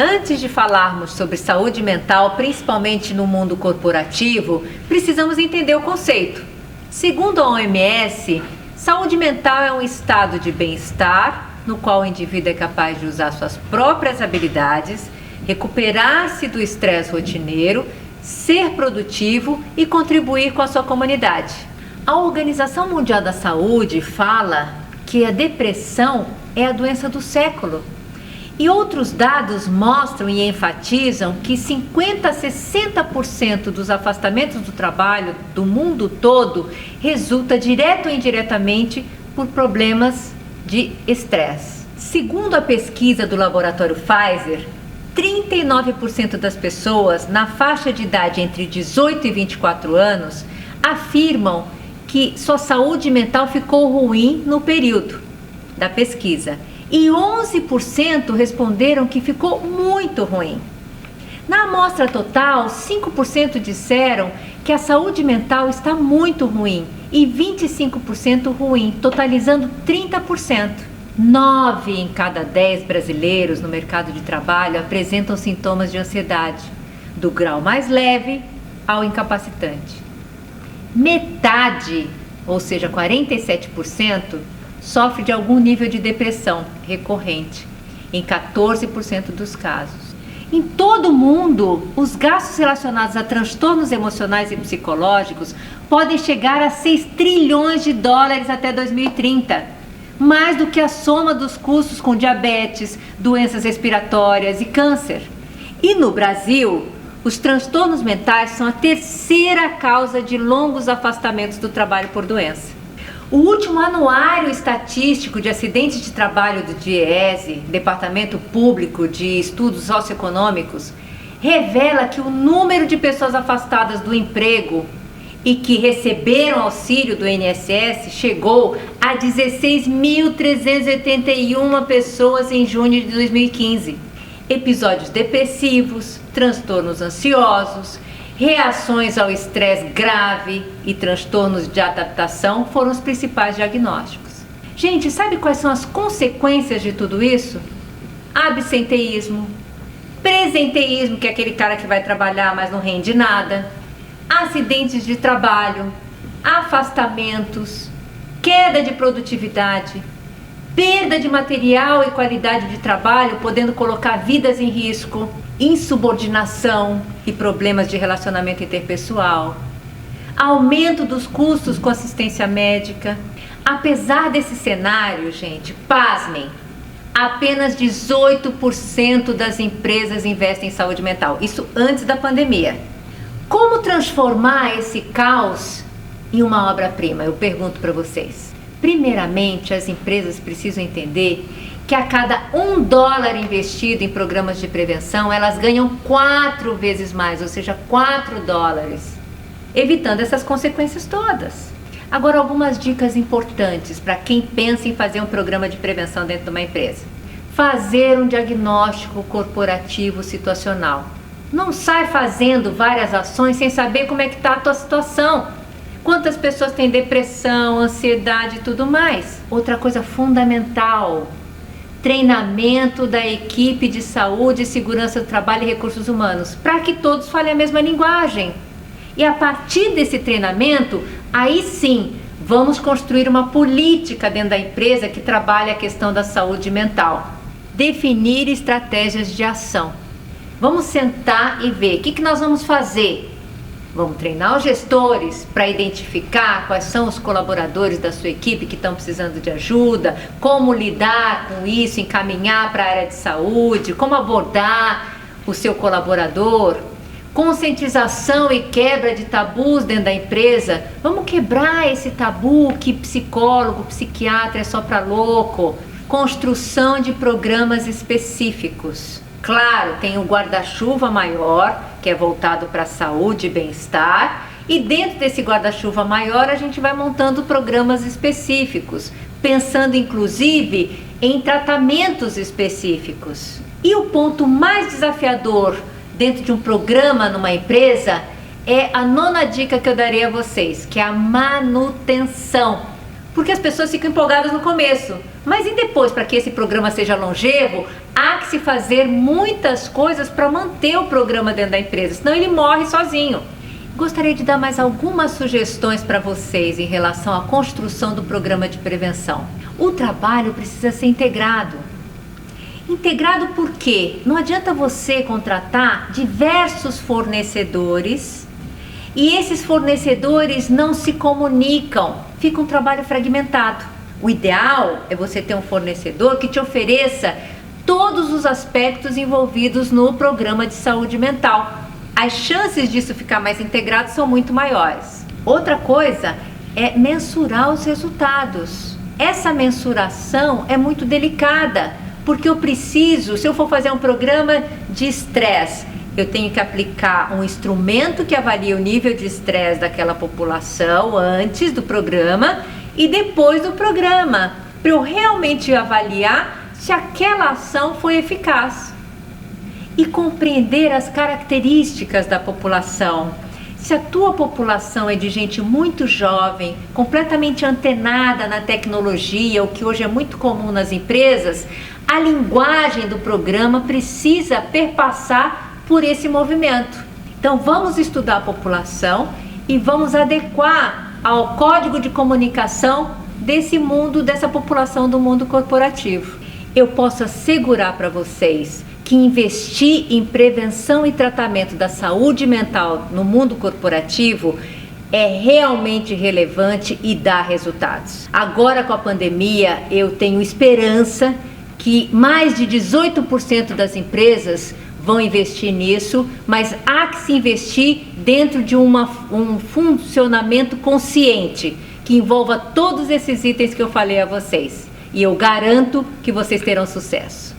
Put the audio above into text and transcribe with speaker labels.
Speaker 1: Antes de falarmos sobre saúde mental, principalmente no mundo corporativo, precisamos entender o conceito. Segundo a OMS, saúde mental é um estado de bem-estar no qual o indivíduo é capaz de usar suas próprias habilidades, recuperar-se do estresse rotineiro, ser produtivo e contribuir com a sua comunidade. A Organização Mundial da Saúde fala que a depressão é a doença do século. E outros dados mostram e enfatizam que 50% a 60% dos afastamentos do trabalho do mundo todo resulta direto ou indiretamente por problemas de estresse. Segundo a pesquisa do laboratório Pfizer, 39% das pessoas na faixa de idade entre 18 e 24 anos afirmam que sua saúde mental ficou ruim no período da pesquisa. E 11% responderam que ficou muito ruim. Na amostra total, 5% disseram que a saúde mental está muito ruim e 25% ruim, totalizando 30%. 9 em cada 10 brasileiros no mercado de trabalho apresentam sintomas de ansiedade, do grau mais leve ao incapacitante. Metade, ou seja, 47%, sofre de algum nível de depressão recorrente, em 14% dos casos. Em todo o mundo, os gastos relacionados a transtornos emocionais e psicológicos podem chegar a 6 trilhões de dólares até 2030, mais do que a soma dos custos com diabetes, doenças respiratórias e câncer. E no Brasil, os transtornos mentais são a terceira causa de longos afastamentos do trabalho por doença. O último anuário estatístico de acidentes de trabalho do DIEESE, Departamento Público de Estudos Socioeconômicos, revela que o número de pessoas afastadas do emprego e que receberam auxílio do INSS chegou a 16.381 pessoas em junho de 2015. Episódios depressivos, transtornos ansiosos, reações ao estresse grave e transtornos de adaptação foram os principais diagnósticos. Gente, sabe quais são as consequências de tudo isso? Absenteísmo, presenteísmo, que é aquele cara que vai trabalhar mas não rende nada, acidentes de trabalho, afastamentos, queda de produtividade, perda de material e qualidade de trabalho, podendo colocar vidas em risco, insubordinação e problemas de relacionamento interpessoal, aumento dos custos com assistência médica. Apesar desse cenário, gente, pasmem, apenas 18% das empresas investem em saúde mental, isso antes da pandemia. Como transformar esse caos em uma obra-prima? Eu pergunto para vocês. Primeiramente, as empresas precisam entender que a cada $1 investido em programas de prevenção, elas ganham 4 vezes mais, ou seja, $4, evitando essas consequências todas. Agora, algumas dicas importantes para quem pensa em fazer um programa de prevenção dentro de uma empresa. Fazer um diagnóstico corporativo situacional. Não sai fazendo várias ações sem saber como é que está a tua situação. Quantas pessoas têm depressão, ansiedade e tudo mais. Outra coisa fundamental: treinamento da equipe de saúde, segurança do trabalho e recursos humanos, para que todos falem a mesma linguagem. E a partir desse treinamento, aí sim, vamos construir uma política dentro da empresa que trabalhe a questão da saúde mental. Definir estratégias de ação. Vamos sentar e ver o que nós vamos fazer. Vamos treinar os gestores para identificar quais são os colaboradores da sua equipe que estão precisando de ajuda, como lidar com isso, encaminhar para a área de saúde, como abordar o seu colaborador. Conscientização e quebra de tabus dentro da empresa. Vamos quebrar esse tabu que psicólogo, psiquiatra é só para louco. Construção de programas específicos. Claro, tem o guarda-chuva maior, que é voltado para a saúde e bem-estar, e dentro desse guarda-chuva maior a gente vai montando programas específicos, pensando inclusive em tratamentos específicos. E o ponto mais desafiador dentro de um programa numa empresa é a 9ª dica que eu darei a vocês, que é a manutenção. Porque as pessoas ficam empolgadas no começo, mas e depois, para que esse programa seja longevo, há que se fazer muitas coisas para manter o programa dentro da empresa, senão ele morre sozinho. Gostaria de dar mais algumas sugestões para vocês em relação à construção do programa de prevenção. O trabalho precisa ser integrado. Integrado por quê? Não adianta você contratar diversos fornecedores e esses fornecedores não se comunicam, fica um trabalho fragmentado. O ideal é você ter um fornecedor que te ofereça todos os aspectos envolvidos no programa de saúde mental. As chances disso ficar mais integrado são muito maiores. Outra coisa é mensurar os resultados. Essa mensuração é muito delicada, porque eu preciso, se eu for fazer um programa de estresse, eu tenho que aplicar um instrumento que avalie o nível de estresse daquela população antes do programa e depois do programa, para eu realmente avaliar se aquela ação foi eficaz. E compreender as características da população. Se a tua população é de gente muito jovem, completamente antenada na tecnologia, o que hoje é muito comum nas empresas, a linguagem do programa precisa perpassar por esse movimento. Então vamos estudar a população e vamos adequar ao código de comunicação desse mundo, dessa população do mundo corporativo. Eu posso assegurar para vocês que investir em prevenção e tratamento da saúde mental no mundo corporativo é realmente relevante e dá resultados. Agora com a pandemia, eu tenho esperança que mais de 18% das empresas vão investir nisso, mas há que se investir dentro de um funcionamento consciente, que envolva todos esses itens que eu falei a vocês. E eu garanto que vocês terão sucesso.